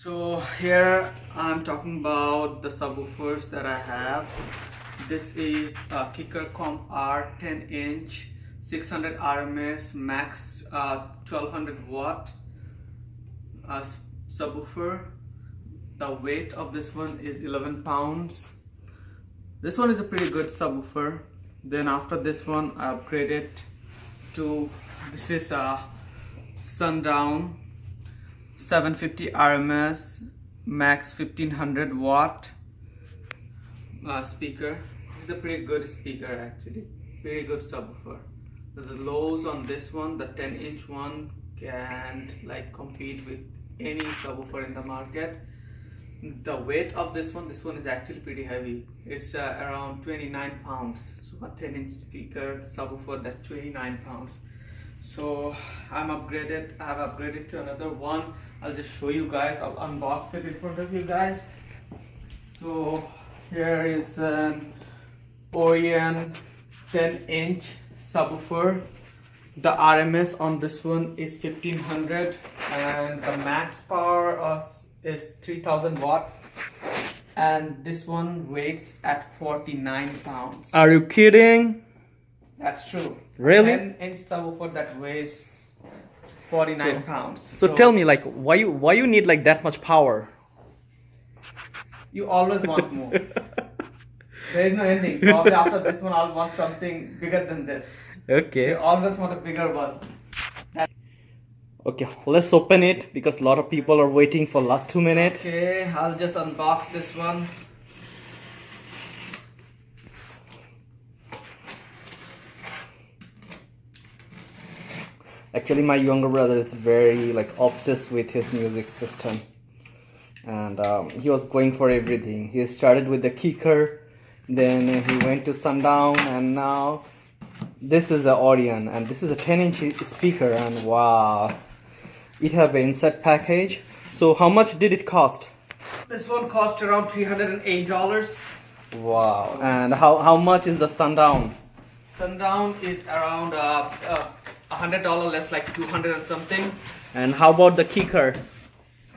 So here I'm talking about the subwoofers that I have. This is a Kicker Comp R 10-inch 600 RMS max 1200 watt subwoofer. The weight of this one is 11 pounds. This one is a pretty good subwoofer. Then after this one I upgraded to, this is a Sundown 750 RMS max 1500 watt speaker. This is a pretty good speaker actually, pretty good subwoofer. The lows on this one, the 10-inch one, can't like compete with any subwoofer in the market. The weight of this one is actually pretty heavy. It's around 29 pounds. So a 10-inch speaker subwoofer, that's 29 pounds. So I have upgraded to another one. I'll just show you guys. I'll unbox it in front of you guys. So here is an Orion 10-inch subwoofer. The RMS on this one is 1500 and the max power is 3000 watt, and this one weighs at 49 pounds. Are you kidding? That's true. Really? 10-inch subwoofer that weighs 49 pounds. So tell me, like, why you need like that much power? You always want more. There is no ending. Probably after this one I'll want something bigger than this. Okay. So you always want a bigger one. Okay, let's open it because a lot of people are waiting for last 2 minutes. Okay, I'll just unbox this one. Actually, my younger brother is very like obsessed with his music system, and he was going for everything. He started with the Kicker, then he went to Sundown, and now this is the Orion, and this is a 10-inch speaker, and wow, it have an insert package. So how much did it cost? This one cost around $308. Wow. And how much is the Sundown? Sundown is around $100 less, like 200 and something. And how about the Kicker?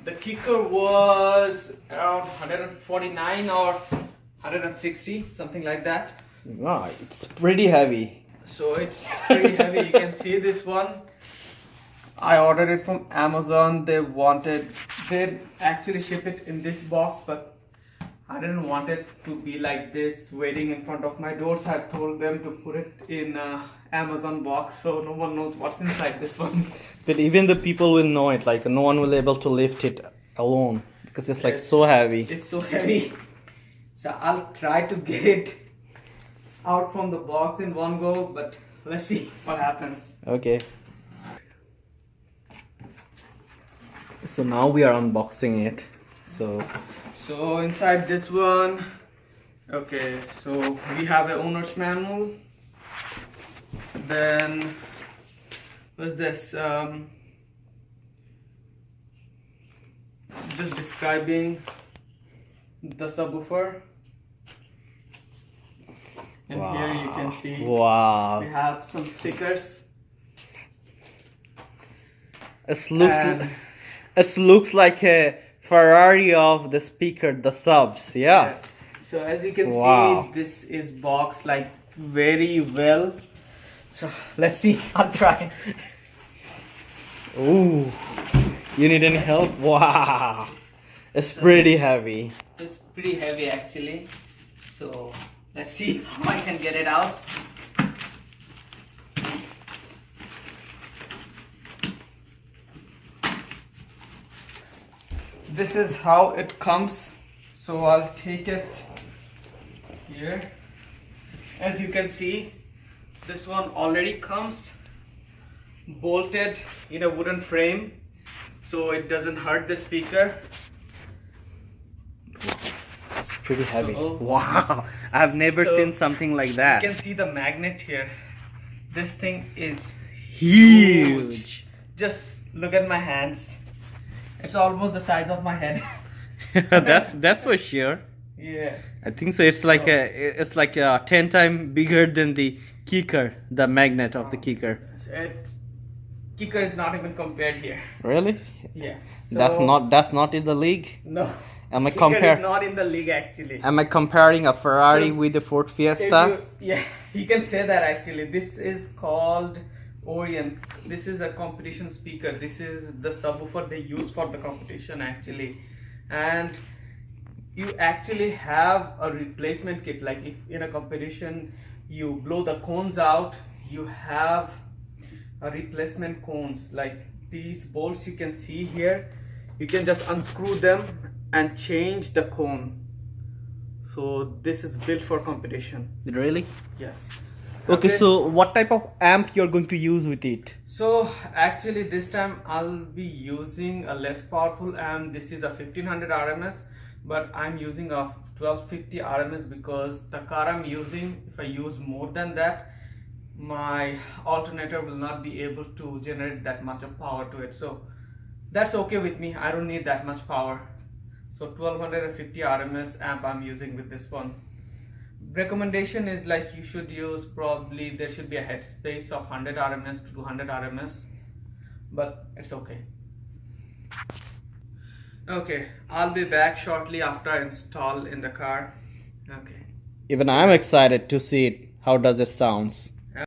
The Kicker was around 149 or 160, something like that. Wow, it's pretty heavy. So it's pretty heavy. You can see this one. I ordered it from Amazon. They actually ship it in this box, but I didn't want it to be like this waiting in front of my door, so I told them to put it in Amazon box so no one knows what's inside this one. But even the people will know it, like no one will be able to lift it alone because it's like so heavy. It's so heavy. So I'll try to get it out from the box in one go, but let's see what happens. Okay. So now we are unboxing it. So inside this one, okay, so we have an owner's manual. Then what's this? Just describing the subwoofer. And wow. here you can see wow, we have some stickers. It looks like a Ferrari of the speaker, the subs. Yeah. So as you can wow. see, this is boxed like very well. So let's see. I'll try. Ooh, you need any help? Wow, it's pretty heavy. It's pretty heavy actually. So let's see how I can get it out. This is how it comes. So I'll take it here. As you can see, this one already comes bolted in a wooden frame, so it doesn't hurt the speaker. It's pretty heavy. So, wow, I've never seen something like that. You can see the magnet here. This thing is huge. Just look at my hands. It's almost the size of my head. that's for sure. Yeah. I think so. It's like a 10 times bigger than the Kicker, the magnet of the Kicker. kicker is not even compared here. Really? Yes. That's not in the league. No. Am I Kicker is not in the league actually. Am I comparing a Ferrari So, with the Ford Fiesta? Yeah, you can say that actually. This is called Orion. This is a competition speaker. This is the subwoofer they use for the competition actually. And you actually have a replacement kit. Like if in a competition you blow the cones out, you have a replacement cones. Like these bolts you can see here, you can just unscrew them and change the cone. So this is built for competition. Really? Yes. Okay, so what type of amp you're going to use with it? So actually this time I'll be using a less powerful amp. This is a 1500 RMS, but I'm using a 1250 RMS because the car I'm using, if I use more than that, my alternator will not be able to generate that much of power to it. So that's okay with me. I don't need that much power. So 1250 RMS amp I'm using with this one. Recommendation is like you should use, probably there should be a headspace of 100 RMS to 200 RMS, but it's okay. Okay, I'll be back shortly after I install in the car. Okay. Even I'm excited to see it. How does it sounds?